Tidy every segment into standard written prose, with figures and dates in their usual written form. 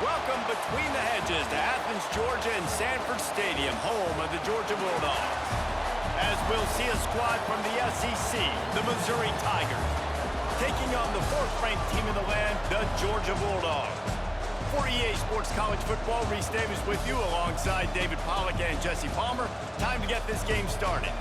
Welcome between the hedges to Athens, Georgia and Sanford Stadium, home of the Georgia Bulldogs. As we'll see a squad from the SEC, the Missouri Tigers, taking on the fourth-ranked team in the land, the Georgia Bulldogs. For EA Sports College Football, Reese Davis with you alongside David Pollack and Jesse Palmer. Time to get this game started.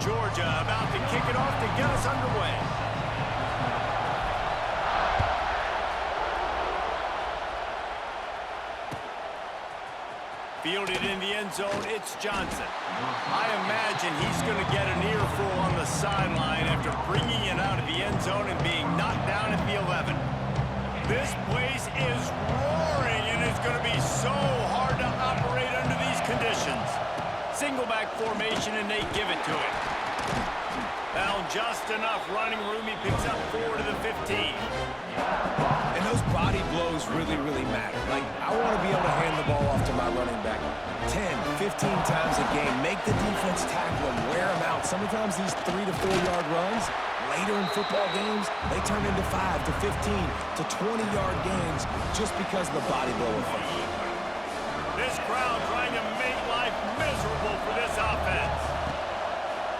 Georgia about to kick it off to get us underway. Fielded in the end zone, it's Johnson. I imagine he's going to get an earful on the sideline after bringing it out of the end zone and being knocked down at the 11. This place is roaring, and it's going to be so hard to operate under these conditions. Single back formation, and they give it to him. Well, just enough running room. He picks up 4 to the 15. And those body blows really matter. Like, I want to be able to hand the ball off to my running back 10, 15 times a game. Make the defense tackle him, wear him out. Sometimes these 3 to 4 yard runs, later in football games, they turn into 5 to 15 to 20 yard gains just because of the body blow effect. This crowd trying to make life miserable for this offense.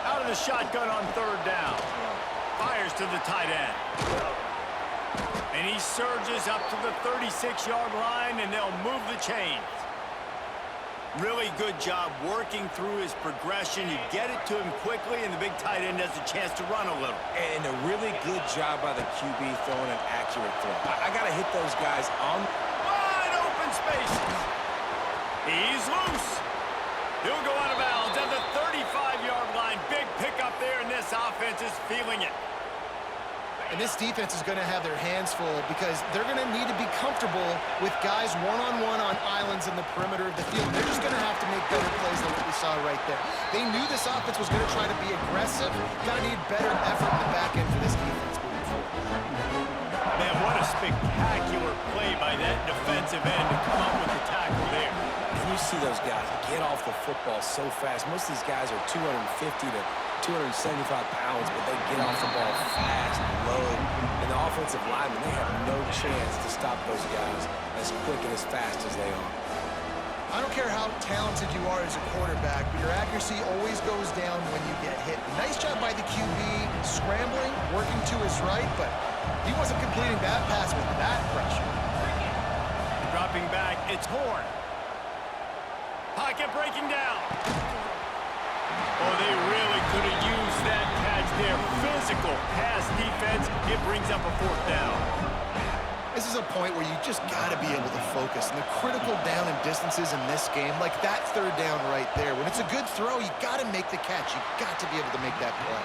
Out of the shotgun on third down. Fires to the tight end. And he surges up to the 36-yard line, and they'll move the chains. Really good job working through his progression. You get it to him quickly, and the big tight end has a chance to run a little. And a really good job by the QB throwing an accurate throw. I got to hit those guys on wide open spaces. He's loose. He'll go out of bounds at the 35-yard line. Big pickup there, and this offense is feeling it. And this defense is going to have their hands full because they're going to need to be comfortable with guys one-on-one on islands in the perimeter of the field. They're just going to have to make better plays than what we saw right there. They knew this offense was going to try to be aggressive. Going to need better effort in the back end for this defense moving forward. Man, what a spectacular play by that defensive end to come up with the tackle there. And you see those guys get off the football so fast. Most of these guys are 250 to 275 pounds, but they get off the ball fast, low. And the offensive linemen, they have no chance to stop those guys as quick and as fast as they are. I don't care how talented you are as a quarterback, but your accuracy always goes down when you get hit. Nice job by the QB, scrambling, working to his right, but he wasn't completing that pass with that pressure. Dropping back, it's Horn. Pocket breaking down. Oh, they really could have used that catch there. Physical pass defense. It brings up a fourth down. This is a point where you just got to be able to focus. And the critical down and distances in this game, like that third down right there. When it's a good throw, you got to make the catch. You got to be able to make that play.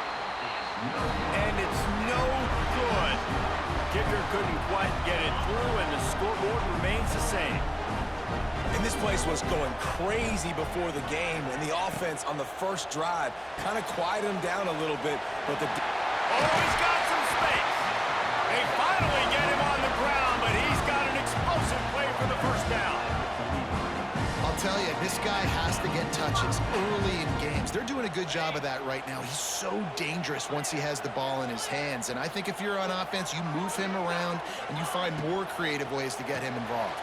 And it's no good. Kicker couldn't quite get it through, and the scoreboard remains the same. And this place was going crazy before the game, and the offense on the first drive kind of quieted him down a little bit. But the he's got some space. They finally get him on the ground, but he's got an explosive play for the first down. I'll tell you, this guy has to get touches early in games. They're doing a good job of that right now. He's so dangerous once he has the ball in his hands. And I think if you're on offense, you move him around, and you find more creative ways to get him involved.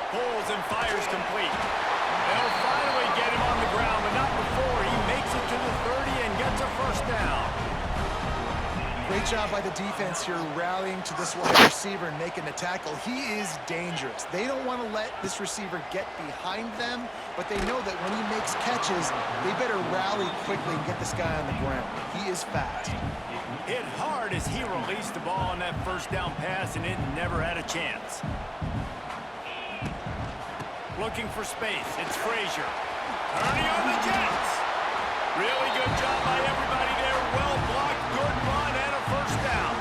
Pulls and fires complete. They'll finally get him on the ground, but not before he makes it to the 30 and gets a first down. Great job by the defense here rallying to this wide receiver and making the tackle. He is dangerous. They don't want to let this receiver get behind them, but they know that when he makes catches, they better rally quickly and get this guy on the ground. He is fast. Hit hard as he released the ball on that first down pass, and it never had a chance. Looking for space. It's Frazier. Turning on the Jets. Really good job by everybody there. Well blocked, good run, and a first down.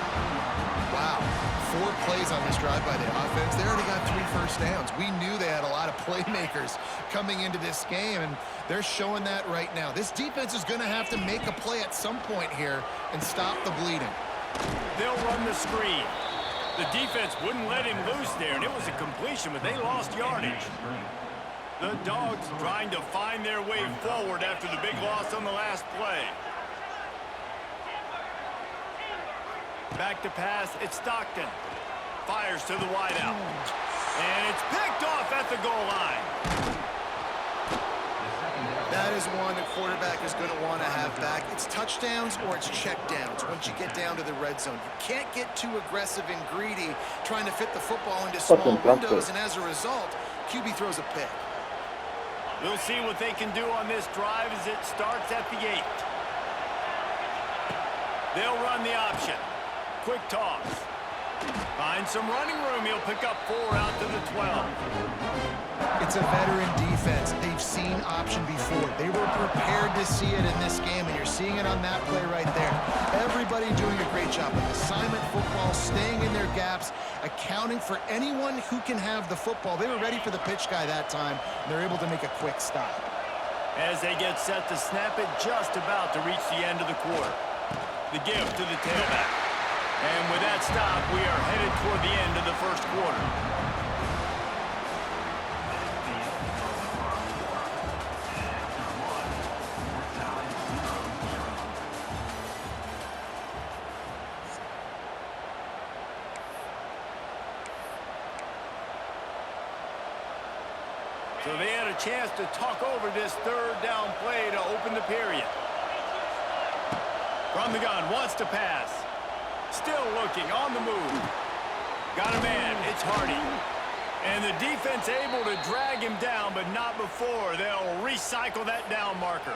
Wow. 4 plays on this drive by the offense. They already got 3 first downs. We knew they had a lot of playmakers coming into this game, and they're showing that right now. This defense is going to have to make a play at some point here and stop the bleeding. They'll run the screen. The defense wouldn't let him loose there, and it was a completion, but they lost yardage. The Dogs trying to find their way forward after the big loss on the last play. Back to pass, it's Stockton. Fires to the wideout. And it's picked off at the goal line. That is one the quarterback is going to want to have back. It's touchdowns or it's checkdowns once you get down to the red zone. You can't get too aggressive and greedy trying to fit the football into small windows, and as a result, QB throws a pick. We'll see what they can do on this drive as it starts at the 8. They'll run the option. Quick toss. Finds some running room. He'll pick up 4 out to the 12. It's a veteran defense. They've seen option before. They were prepared to see it in this game, and you're seeing it on that play right there. Everybody doing a great job of assignment football, staying in their gaps, accounting for anyone who can have the football. They were ready for the pitch guy that time, and they're able to make a quick stop. As they get set to snap it, just about to reach the end of the quarter. The give to the tailback. And with that stop, we are headed toward the end of the first quarter. So they had a chance to talk over this third down play to open the period. From the gun, wants to pass. Still looking, on the move. Got a man, it's Hardy. And the defense able to drag him down, but not before they'll recycle that down marker.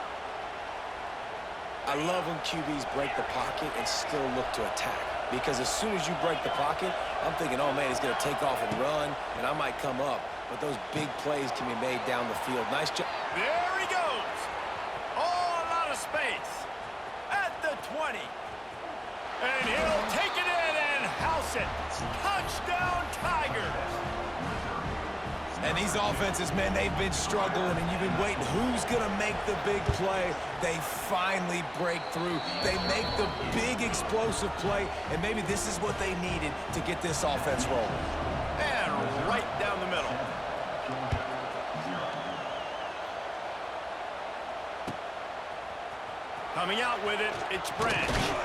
I love when QBs break the pocket and still look to attack. Because as soon as you break the pocket, I'm thinking, oh man, he's going to take off and run, and I might come up. But those big plays can be made down the field. Nice job. There he goes. All out of space. At the 20. And he'll take it in and house it. Touchdown, Tigers. And these offenses, man, they've been struggling, and you've been waiting. Who's going to make the big play? They finally break through. They make the big explosive play, and maybe this is what they needed to get this offense rolling. And right down the middle. Coming out with it, it's Branch.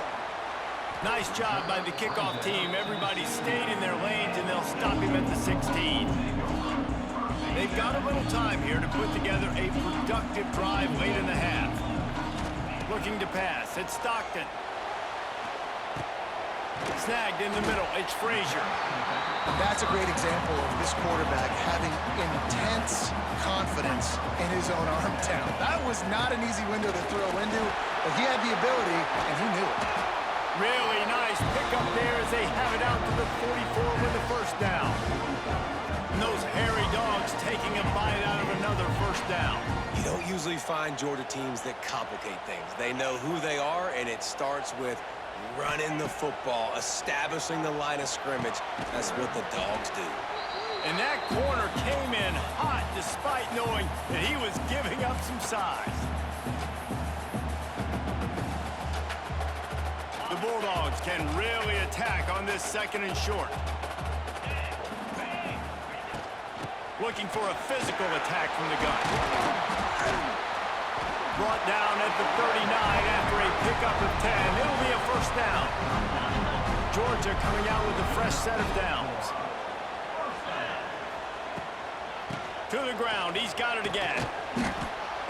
Nice job by the kickoff team. Everybody stayed in their lanes, and they'll stop him at the 16. They've got a little time here to put together a productive drive late in the half. Looking to pass, it's Stockton. Snagged in the middle, it's Frazier. That's a great example of this quarterback having intense confidence in his own arm talent. That was not an easy window to throw into, but he had the ability, and he knew it. Really nice pickup there as they have it out to the 44 with the first down. And those hairy dogs taking a bite out of another first down. You don't usually find Georgia teams that complicate things. They know who they are, and it starts with running the football, establishing the line of scrimmage. That's what the Dogs do. And that corner came in hot despite knowing that he was giving up some size. The Bulldogs can really attack on this 2nd and short. Looking for a physical attack from the gun. Brought down at the 39 after a pickup of 10. It'll be a first down. Georgia coming out with a fresh set of downs. To the ground, he's got it again.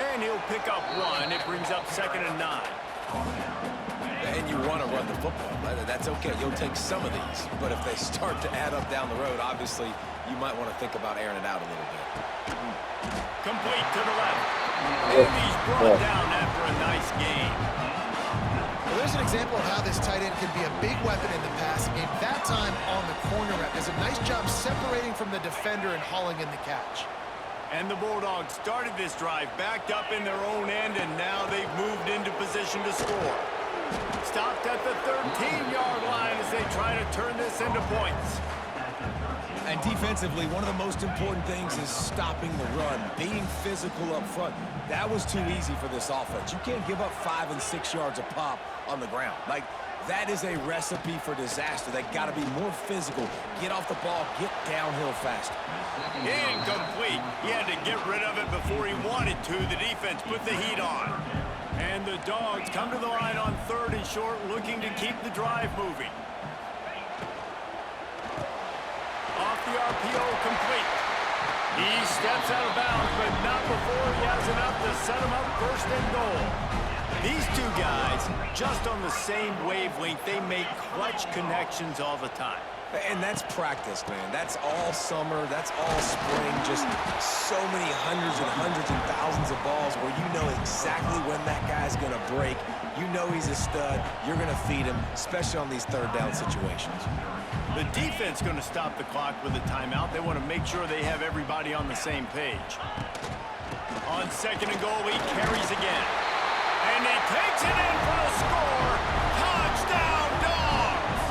And he'll pick up 1. It brings up 2nd and 9. And you want to run the football. That's okay. You'll take some of these. But if they start to add up down the road, obviously, you might want to think about airing it out a little bit. Complete to the left. And he's brought down after a nice gain. Well, there's an example of how this tight end can be a big weapon in the passing game. That time on the corner route does a nice job separating from the defender and hauling in the catch. And the Bulldogs started this drive backed up in their own end, and now they've moved into position to score. Stopped at the 13-yard line as they try to turn this into points. And defensively, one of the most important things is stopping the run, being physical up front. That was too easy for this offense. You can't give up 5 and 6 yards a pop on the ground. Like, That is a recipe for disaster. They got to be more physical, get off the ball, get downhill faster. Incomplete. He had to get rid of it before he wanted to. The defense put the heat on. And the Dogs come to the line on 3rd and short, looking to keep the drive moving. Off the RPO, complete. He steps out of bounds, but not before he has enough to set him up 1st and goal. These two guys, just on the same wavelength, they make clutch connections all the time. And that's practice, man. That's all summer. That's all spring. Just so many hundreds and thousands of balls where you know exactly when that guy's going to break. You know he's a stud. You're going to feed him, especially on these 3rd down situations. The defense going to stop the clock with a timeout. They want to make sure they have everybody on the same page. On 2nd and goal, he carries again. And he takes it in for the score. Touchdown, Dogs!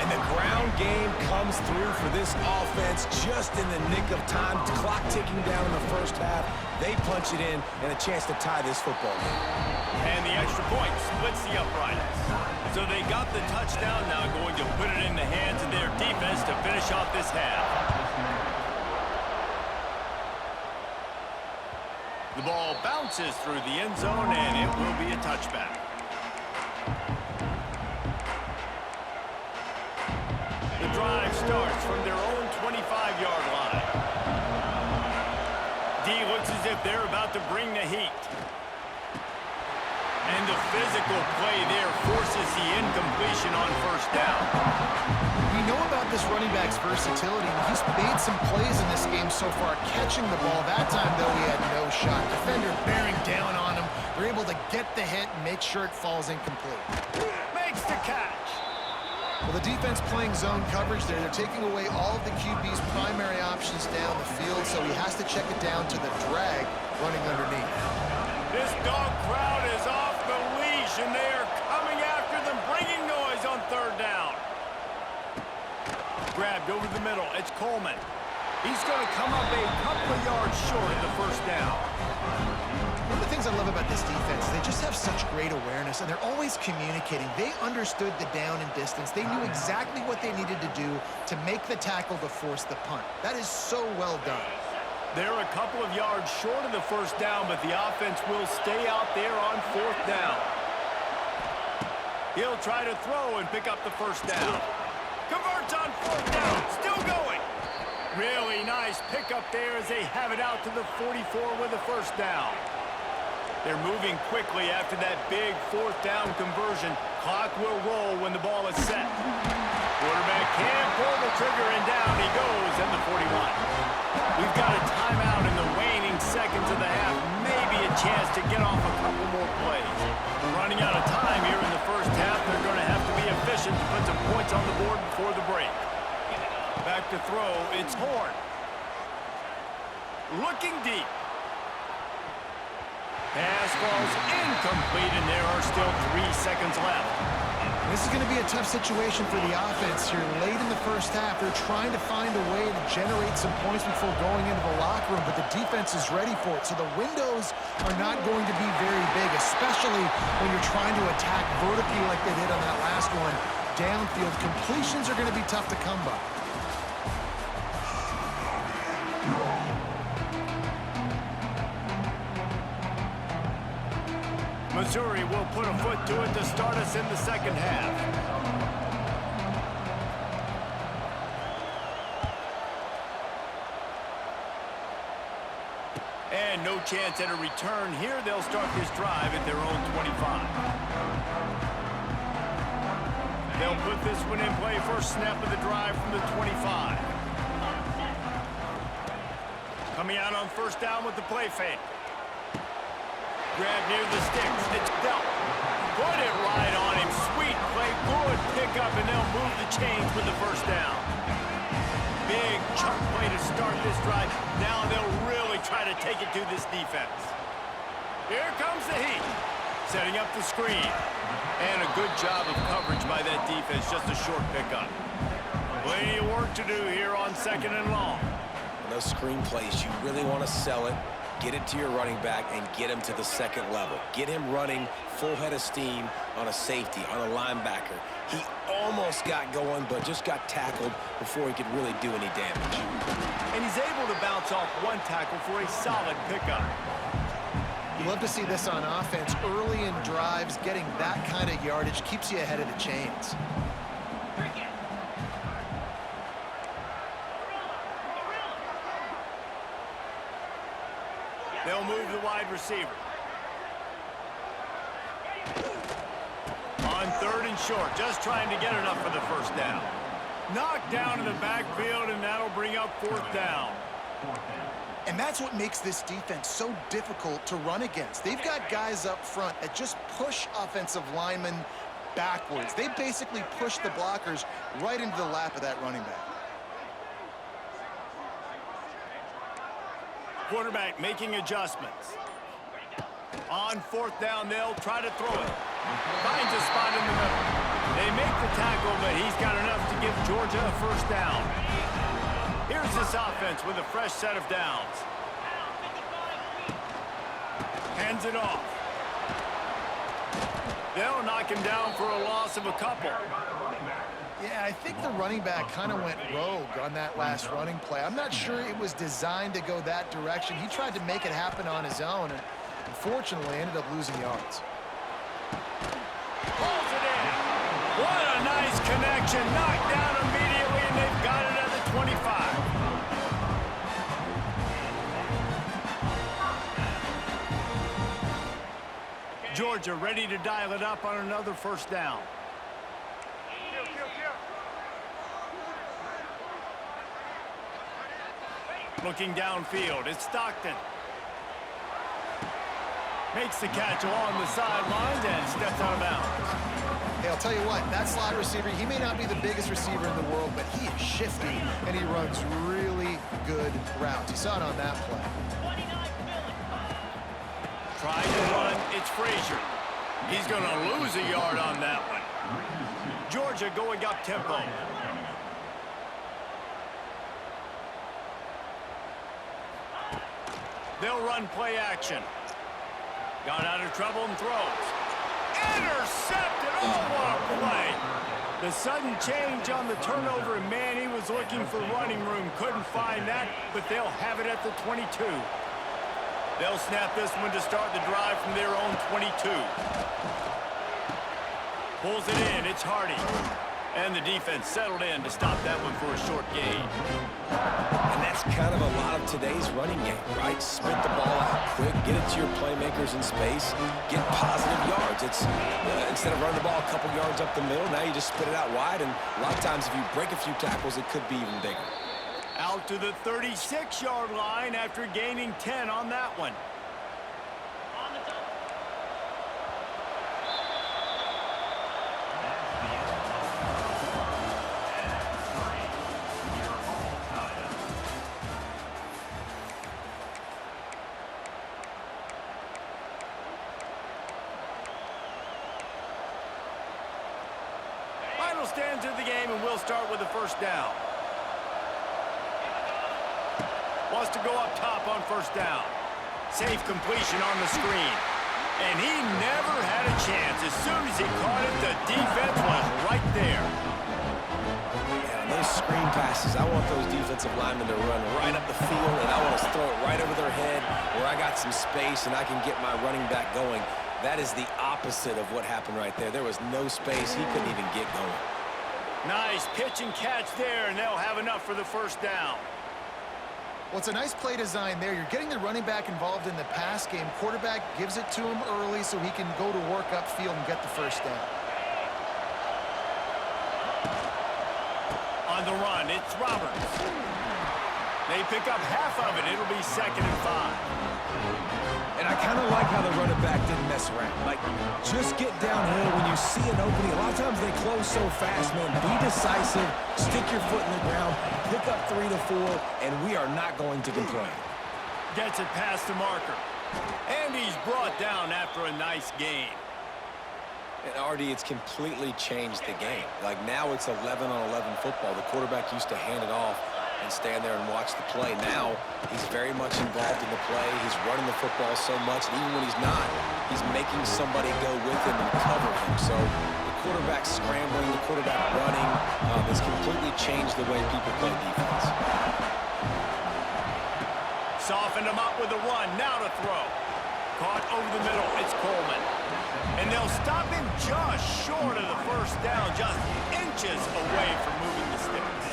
And the ground game comes through for this offense just in the nick of time. Clock ticking down in the 1st half. They punch it in and a chance to tie this football game. And the extra point splits the uprights. So they got the touchdown, now going to put it in the hands of their defense to finish off this half. The ball bounces through the end zone, and it will be a touchback. The drive starts from their own 25-yard line. D looks as if they're about to bring the heat. And the physical play there forces the incompletion on 1st down. We know about this running back's versatility. He's made some plays in this game so far, catching the ball. That time, though, he had no shot. Defender bearing down on him. They're able to get the hit and make sure it falls incomplete. Makes the catch. Well, the defense playing zone coverage there. They're taking away all of the QB's primary options down the field, so he has to check it down to the drag running underneath. This Dog crowd is off the leash, and they are coming after them, bringing noise on 3rd down. Grabbed over the middle. It's Coleman. He's going to come up a couple of yards short of the 1st down. One of the things I love about this defense is they just have such great awareness, and they're always communicating. They understood the down and distance. They knew exactly what they needed to do to make the tackle to force the punt. That is so well done. They're a couple of yards short of the 1st down, but the offense will stay out there on 4th down. He'll try to throw and pick up the 1st down. Converts on 4th down, still going. Really nice pickup there as they have it out to the 44 with a 1st down. They're moving quickly after that big 4th down conversion. Clock will roll when the ball is set. Quarterback can pull the trigger, and down he goes at the 41. We've got a timeout in the waning seconds of the half. Maybe a chance to get off a couple more plays. Running out of time here in the 1st half. They're going to have to be efficient to put some points on the board before the break. Back to throw. It's Horn. Looking deep. Pass falls incomplete, and there are still 3 seconds left. This is going to be a tough situation for the offense here. Late in the 1st half, they're trying to find a way to generate some points before going into the locker room, but the defense is ready for it. So the windows are not going to be very big, especially when you're trying to attack vertically like they did on that last one. Downfield completions are going to be tough to come by. Missouri will put a foot to it to start us in the 2nd half. And no chance at a return here. They'll start this drive at their own 25. They'll put this one in play. 1st snap of the drive from the 25. Coming out on 1st down with the play fake. Grab near the sticks. It's dealt. Put it right on him. Sweet play. Good pickup, and they'll move the chains with the 1st down. Big chunk play to start this drive. Now they'll really try to take it to this defense. Here comes the heat. Setting up the screen. And a good job of coverage by that defense. Just a short pickup. Plenty of work to do here on 2nd and long. Those screen plays, you really want to sell it. get it to your running back and get him to the second level. Get him running full head of steam on a safety, on a linebacker. He almost got going, but just got tackled before he could really do any damage. And he's able to bounce off one tackle for a solid pickup. You love to see this on offense. Early in drives, getting that kind of yardage keeps you ahead of the chains. They'll move the wide receiver. On 3rd and short, just trying to get enough for the first down. Knocked down in the backfield, and that'll bring up 4th down. And that's what makes this defense so difficult to run against. They've got guys up front that just push offensive linemen backwards. They basically push the blockers right into the lap of that running back. Quarterback making adjustments. On 4th down, they'll try to throw it. Finds a spot in the middle. They make the tackle, but he's got enough to give Georgia a 1st down. Here's this offense with a fresh set of downs. Hands it off. They'll knock him down for a loss of a couple. Yeah, I think the running back kind of went rogue on that last running play. I'm not sure it was designed to go that direction. He tried to make it happen on his own, and unfortunately ended up losing yards. Pulls it in. What a nice connection. Knocked down immediately, and they've got it at the 25. Georgia ready to dial it up on another 1st down. Looking downfield, it's Stockton. Makes the catch along the sidelines and steps out of bounds. Hey, I'll tell you what, that slot receiver, he may not be the biggest receiver in the world, but he is shifty, and he runs really good routes. You saw it on that play. Trying to run, it's Frazier. He's going to lose a yard on that one. Georgia going up tempo. They'll run play action. Got out of trouble and throws. Intercepted! Oh, what a play! The sudden change on the turnover, and man, he was looking for running room. Couldn't find that, but they'll have it at the 22. They'll snap this one to start the drive from their own 22. Pulls it in, it's Hardy. And the defense settled in to stop that one for a short gain. And that's kind of a lot of today's running game, right? Spit the ball out quick, get it to your playmakers in space, get positive yards. It's instead of running the ball a couple yards up the middle, now you just spit it out wide, and a lot of times if you break a few tackles, it could be even bigger. Out to the 36-yard line after gaining 10 on that one. Final stands of the game, and we'll start with the 1st down. Wants to go up top on 1st down. Safe completion on the screen. And he never had a chance. As soon as he caught it, the defense was right there. Yeah, those screen passes, I want those defensive linemen to run right up the field, and I want to throw it right over their head where I got some space and I can get my running back going. That is the opposite of what happened right there. There was no space. He couldn't even get going. Nice pitch and catch there, and they'll have enough for the 1st down. Well, it's a nice play design there. You're getting the running back involved in the pass game. Quarterback gives it to him early so he can go to work upfield and get the 1st down. On the run, it's Roberts. They pick up half of it. It'll be 2nd and 5. And I kind of like how the running back didn't mess around. Like, just get downhill when you see an opening. A lot of times they close so fast, man. Be decisive, stick your foot in the ground, pick up 3 to 4, and we are not going to complain. Gets it past the marker. And he's brought down after a nice gain. And, Artie, it's completely changed the game. Like, now it's 11-on-11 football. The quarterback used to hand it off and stand there and watch the play. Now, he's very much involved in the play. He's running the football so much, and even when he's not, he's making somebody go with him and cover him. So the quarterback scrambling, the quarterback running has completely changed the way people play defense. Softened him up with the run. Now to throw. Caught over the middle. It's Coleman. And they'll stop him just short of the first down, just inches away from moving the sticks.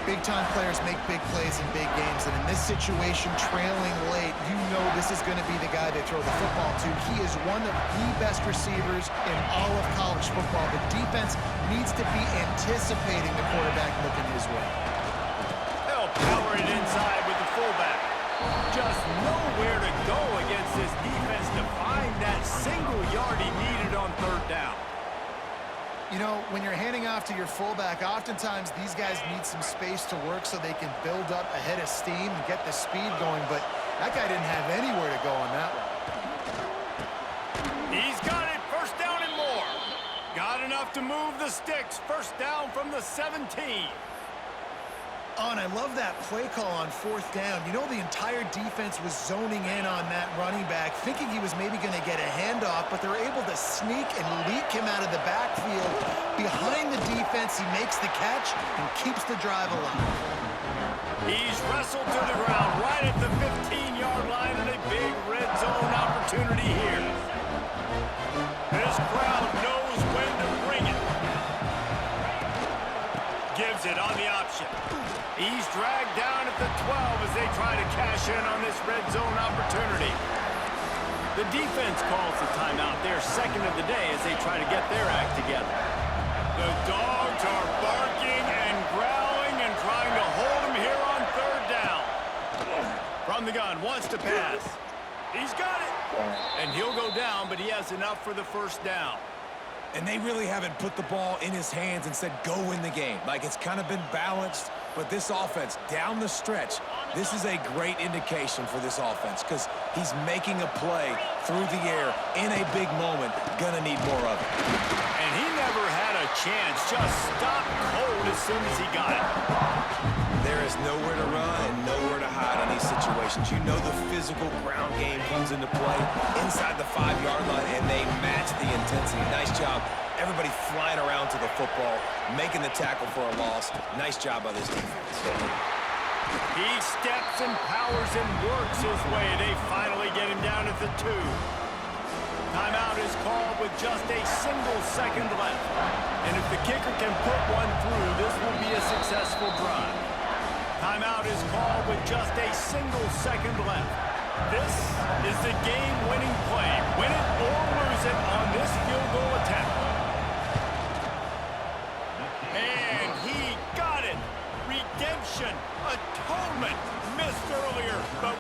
Big-time players make big plays in big games, and in this situation, trailing late, you know this is going to be the guy they throw the football to. He is one of the best receivers in all of college football. The defense needs to be anticipating the quarterback looking his way. They'll power it inside with the fullback. Just nowhere to go against this defense to find that single yard he needed on third down. You know, when you're handing off to your fullback, oftentimes these guys need some space to work so they can build up a head of steam and get the speed going, but that guy didn't have anywhere to go on that one. He's got it, first down and more. Got enough to move the sticks, first down from the 17. Oh, and I love that play call on fourth down. You know, the entire defense was zoning in on that running back, thinking he was maybe going to get a handoff, but they're able to sneak and leak him out of the backfield. Behind the defense, he makes the catch and keeps the drive alive. He's wrestled to the ground right at the 15-yard line, and a big red zone opportunity here. This crowd knows when to bring it. Gives it on the option. He's dragged down at the 12 as they try to cash in on this red zone opportunity. The defense calls the timeout, their second of the day, as they try to get their act together. The dogs are barking and growling and trying to hold him here on third down. From the gun, wants to pass. He's got it. And he'll go down, but he has enough for the first down. And they really haven't put the ball in his hands and said, go win the game. Like, it's kind of been balanced, but this offense, down the stretch, this is a great indication for this offense because he's making a play through the air in a big moment. Gonna need more of it. And he never had a chance. Just stopped cold as soon as he got it. There is nowhere to run and nowhere to hide in these situations. You know the physical ground game comes into play inside the 5-yard line, and they match the intensity. Nice job. Everybody flying around to the football, making the tackle for a loss. Nice job by this defense. He steps and powers and works his way. They finally get him down at the 2. Timeout is called with just a single second left. And if the kicker can put one through, this will be a successful drive. Timeout is called with just a single second left. This is the game-winning play. Win it or lose it on this field goal attempt.